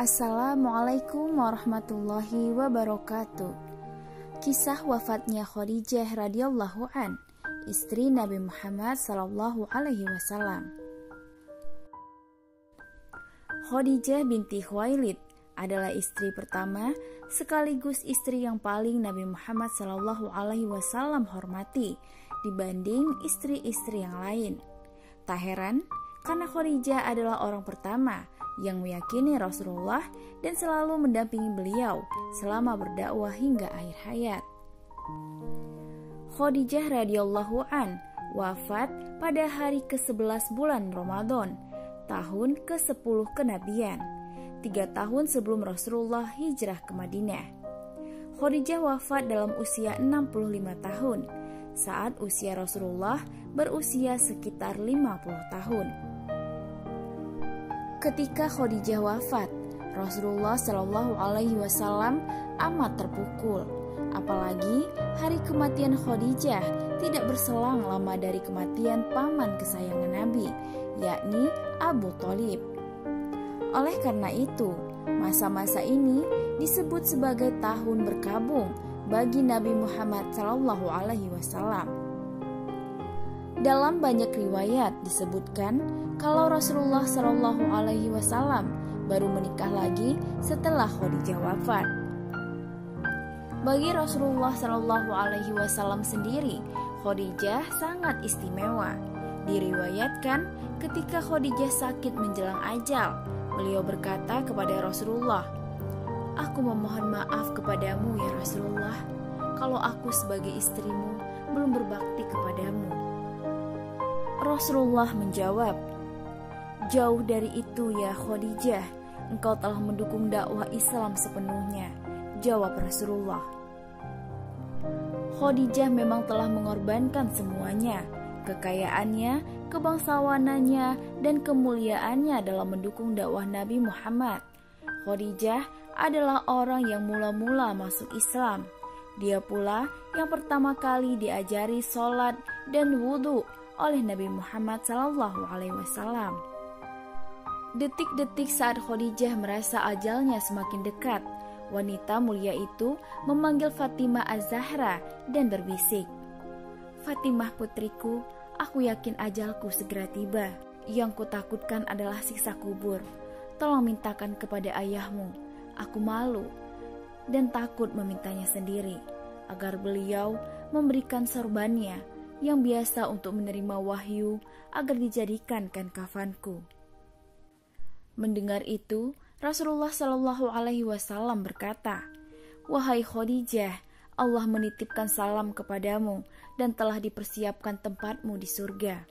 Assalamualaikum warahmatullahi wabarakatuh. Kisah wafatnya Khadijah radhiyallahu an, istri Nabi Muhammad sallallahu alaihi wasallam. Khadijah binti Khuwailid adalah istri pertama sekaligus istri yang paling Nabi Muhammad sallallahu alaihi wasallam hormati dibanding istri-istri yang lain. Tak heran karena Khadijah adalah orang pertama yang meyakini Rasulullah dan selalu mendampingi beliau selama berdakwah hingga akhir hayat. Khadijah radhiyallahu an wafat pada hari ke-11 bulan Ramadan, tahun ke-10 kenabian, 3 tahun sebelum Rasulullah hijrah ke Madinah. Khadijah wafat dalam usia 65 tahun, saat usia Rasulullah berusia sekitar 50 tahun. Ketika Khadijah wafat, Rasulullah Shallallahu Alaihi Wasallam amat terpukul. Apalagi hari kematian Khadijah tidak berselang lama dari kematian paman kesayangan Nabi, yakni Abu Thalib. Oleh karena itu, masa-masa ini disebut sebagai tahun berkabung bagi Nabi Muhammad Shallallahu Alaihi Wasallam. Dalam banyak riwayat disebutkan kalau Rasulullah Shallallahu Alaihi Wasallam baru menikah lagi setelah Khadijah wafat. Bagi Rasulullah Shallallahu Alaihi Wasallam sendiri, Khadijah sangat istimewa. Diriwayatkan ketika Khadijah sakit menjelang ajal, beliau berkata kepada Rasulullah, "Aku memohon maaf kepadamu ya Rasulullah, kalau aku sebagai istrimu belum berbakti kepadamu." Rasulullah menjawab, "Jauh dari itu ya Khadijah, engkau telah mendukung dakwah Islam sepenuhnya," jawab Rasulullah. Khadijah memang telah mengorbankan semuanya, kekayaannya, kebangsawanannya, dan kemuliaannya dalam mendukung dakwah Nabi Muhammad. Khadijah adalah orang yang mula-mula masuk Islam. Dia pula yang pertama kali diajari sholat dan wudhu oleh Nabi Muhammad Sallallahu Alaihi Wasallam. Detik-detik saat Khadijah merasa ajalnya semakin dekat, wanita mulia itu memanggil Fatimah Az-Zahra dan berbisik, "Fatimah putriku, aku yakin ajalku segera tiba. Yang kutakutkan adalah siksa kubur. Tolong mintakan kepada ayahmu. Aku malu dan takut memintanya sendiri, agar beliau memberikan sorbannya yang biasa untuk menerima wahyu agar dijadikan kain kafanku." Mendengar itu, Rasulullah Shallallahu Alaihi Wasallam berkata, "Wahai Khadijah, Allah menitipkan salam kepadamu dan telah dipersiapkan tempatmu di surga."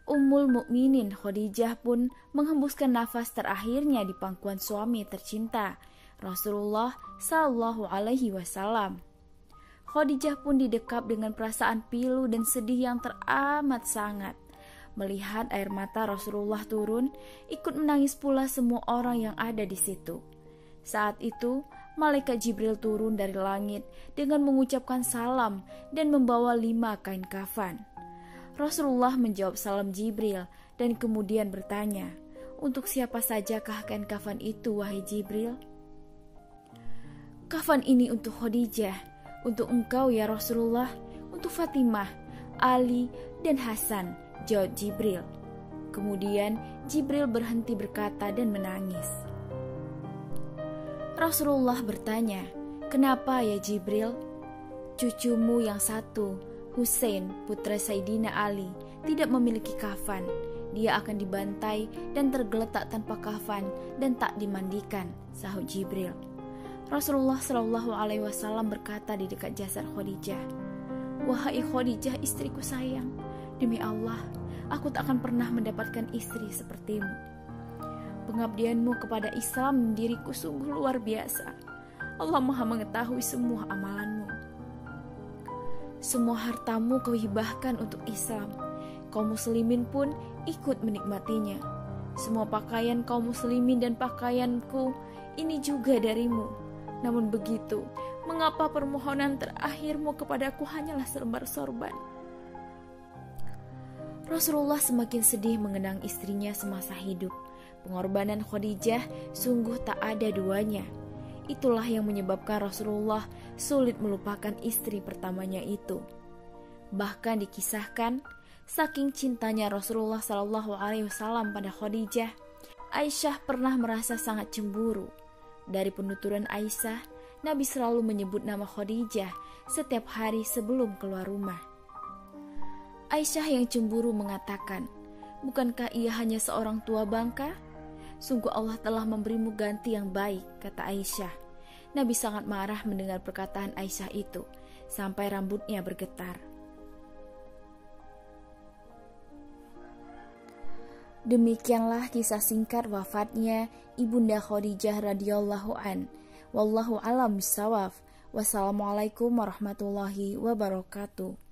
Ummul Mukminin Khadijah pun menghembuskan nafas terakhirnya di pangkuan suami tercinta, Rasulullah Shallallahu Alaihi Wasallam. Khadijah pun didekap dengan perasaan pilu dan sedih yang teramat sangat. Melihat air mata Rasulullah turun, ikut menangis pula semua orang yang ada di situ. Saat itu, malaikat Jibril turun dari langit dengan mengucapkan salam dan membawa 5 kain kafan. Rasulullah menjawab salam Jibril dan kemudian bertanya, "Untuk siapa sajakah kain kafan itu, wahai Jibril?" "Kafan ini untuk Khadijah, untuk engkau ya Rasulullah, untuk Fatimah, Ali, dan Hasan," jawab Jibril. Kemudian Jibril berhenti berkata dan menangis. Rasulullah bertanya, "Kenapa ya Jibril?" "Cucumu yang satu, Husain, putra Sayyidina Ali, tidak memiliki kafan. Dia akan dibantai dan tergeletak tanpa kafan dan tak dimandikan," sahut Jibril. Rasulullah Shallallahu Alaihi Wasallam berkata di dekat jasad Khadijah, "Wahai Khadijah, istriku sayang, demi Allah, aku tak akan pernah mendapatkan istri sepertimu. Pengabdianmu kepada Islam dan diriku sungguh luar biasa. Allah Maha mengetahui semua amalanmu. Semua hartamu kau hibahkan untuk Islam. Kaum muslimin pun ikut menikmatinya. Semua pakaian kaum muslimin dan pakaianku ini juga darimu. Namun begitu, mengapa permohonan terakhirmu kepadaku hanyalah selembar sorban?" Rasulullah semakin sedih mengenang istrinya semasa hidup. Pengorbanan Khadijah sungguh tak ada duanya. Itulah yang menyebabkan Rasulullah sulit melupakan istri pertamanya itu. Bahkan dikisahkan, saking cintanya Rasulullah SAW pada Khadijah, Aisyah pernah merasa sangat cemburu. Dari penuturan Aisyah, Nabi selalu menyebut nama Khadijah setiap hari sebelum keluar rumah. Aisyah yang cemburu mengatakan, "Bukankah ia hanya seorang tua bangka? Sungguh Allah telah memberimu ganti yang baik," kata Aisyah. Nabi sangat marah mendengar perkataan Aisyah itu, sampai rambutnya bergetar. Demikianlah kisah singkat wafatnya Ibunda Khadijah radhiyallahu an. Wallahu a'lam bishawab. Wassalamualaikum warahmatullahi wabarakatuh.